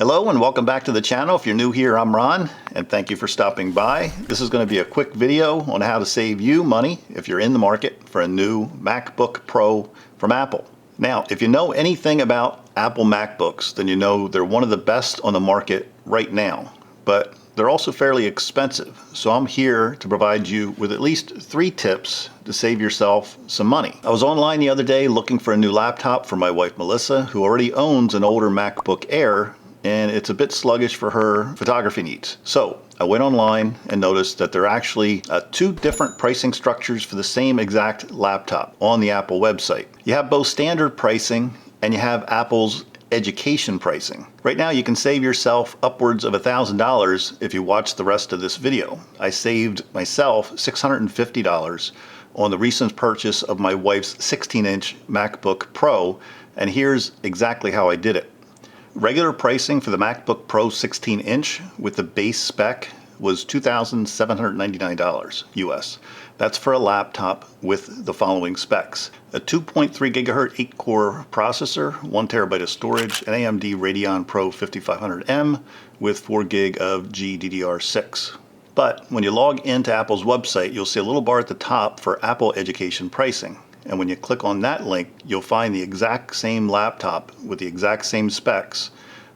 Hello and welcome back to the channel. If you're new here, I'm Ron, and thank you for stopping by. This is going to be a quick video on how to save you money if you're in the market for a new MacBook Pro from Apple. Now, if you know anything about Apple MacBooks, then you know they're one of the best on the market right now, but they're also fairly expensive. So I'm here to provide you with at least 3 tips to save yourself some money. I was online the other day looking for a new laptop for my wife Melissa, who already owns an older MacBook Air, and it's a bit sluggish for her photography needs. So I went online and noticed that there are actually 2 different pricing structures for the same exact laptop on the Apple website. You have both standard pricing and you have Apple's education pricing. Right now you can save yourself upwards of $1,000 if you watch the rest of this video. I saved myself $650 on the recent purchase of my wife's 16-inch MacBook Pro, and here's exactly how I did it. Regular pricing for the MacBook Pro 16-inch with the base spec was $2,799 US. That's for a laptop with the following specs: a 2.3 gigahertz 8-core processor, 1 terabyte of storage, an AMD Radeon Pro 5500M with 4 gig of GDDR6. But when you log into Apple's website, you'll see a little bar at the top for Apple education pricing. And when you click on that link, you'll find the exact same laptop with the exact same specs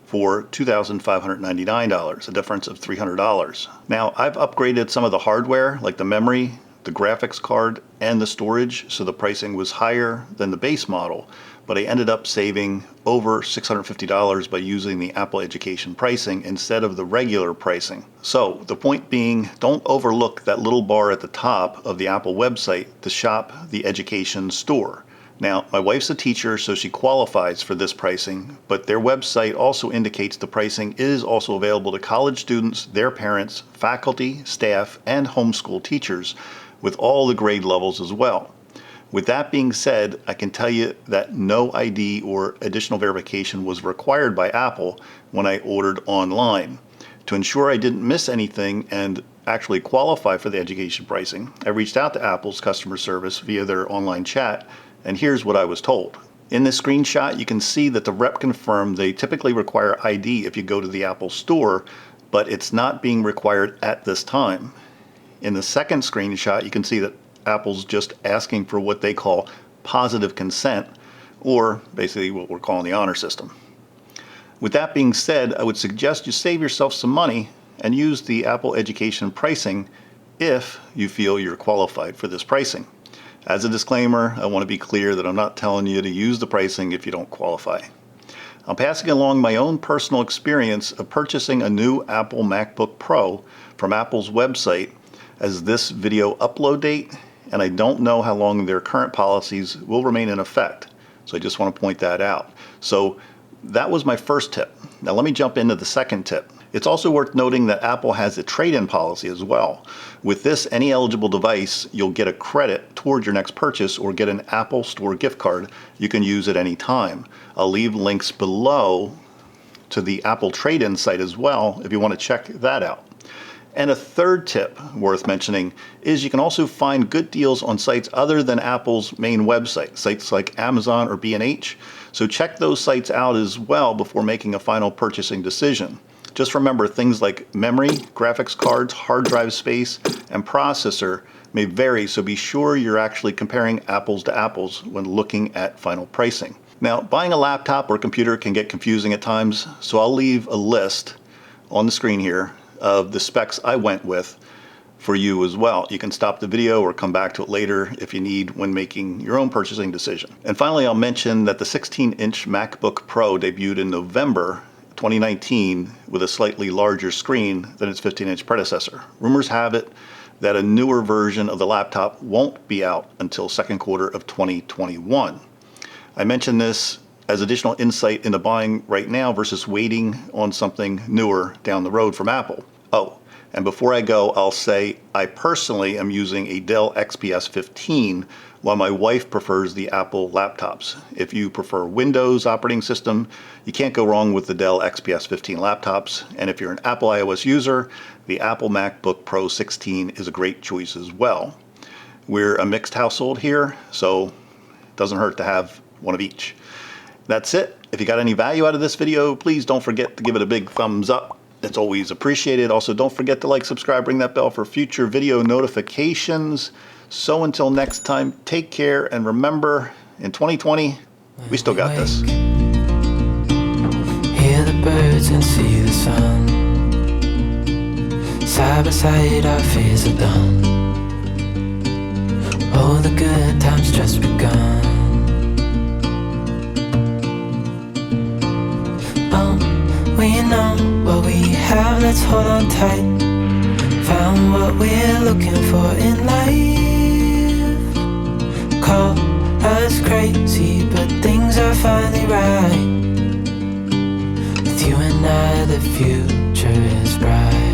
for $2,599, a difference of $300. Now, I've upgraded some of the hardware, like the memory, the graphics card, and the storage, so the pricing was higher than the base model, but I ended up saving over $650 by using the Apple education pricing instead of the regular pricing. So the point being, don't overlook that little bar at the top of the Apple website to shop the education store. Now, my wife's a teacher, so she qualifies for this pricing, but their website also indicates the pricing is also available to college students, their parents, faculty, staff, and homeschool teachers with all the grade levels as well. With that being said, I can tell you that no ID or additional verification was required by Apple when I ordered online. To ensure I didn't miss anything and actually qualify for the education pricing, I reached out to Apple's customer service via their online chat, and here's what I was told. In this screenshot, you can see that the rep confirmed they typically require ID if you go to the Apple Store, but it's not being required at this time. In the second screenshot, you can see that Apple's just asking for what they call positive consent, or basically what we're calling the honor system. With that being said, I would suggest you save yourself some money and use the Apple education pricing if you feel you're qualified for this pricing. As a disclaimer, I want to be clear that I'm not telling you to use the pricing if you don't qualify. I'm passing along my own personal experience of purchasing a new Apple MacBook Pro from Apple's website as this video upload date, and I don't know how long their current policies will remain in effect. So I just want to point that out. So that was my first tip. Now let me jump into the second tip. It's also worth noting that Apple has a trade-in policy as well. With this, any eligible device, you'll get a credit towards your next purchase or get an Apple Store gift card you can use at any time. I'll leave links below to the Apple trade-in site as well if you want to check that out. And a third tip worth mentioning is you can also find good deals on sites other than Apple's main website, sites like Amazon or B&H. So check those sites out as well before making a final purchasing decision. Just remember, things like memory, graphics cards, hard drive space, and processor may vary, so be sure you're actually comparing apples to apples when looking at final pricing. Now, buying a laptop or computer can get confusing at times, so I'll leave a list on the screen here of the specs I went with for you as well. You can stop the video or come back to it later if you need when making your own purchasing decision. And finally, I'll mention that the 16-inch MacBook Pro debuted in November 2019 with a slightly larger screen than its 15-inch predecessor. Rumors have it that a newer version of the laptop won't be out until second quarter of 2021. I mention this as additional insight into buying right now versus waiting on something newer down the road from Apple. Oh, and before I go, I'll say I personally am using a Dell XPS 15 while my wife prefers the Apple laptops. If you prefer Windows operating system, you can't go wrong with the Dell XPS 15 laptops. And if you're an Apple iOS user, the Apple MacBook Pro 16 is a great choice as well. We're a mixed household here, so it doesn't hurt to have one of each. That's it. If you got any value out of this video, please don't forget to give it a big thumbs up. It's always appreciated. Also, don't forget to like, subscribe, ring that bell for future video notifications. So until next time, take care, and remember, in 2020, we still got this. Hear the birds and see the sun. Side by side our fears are done. All the good times just begun. We know what we have, let's hold on tight. Found what we're looking for in life. Call us crazy, but things are finally right. With you and I, the future is bright.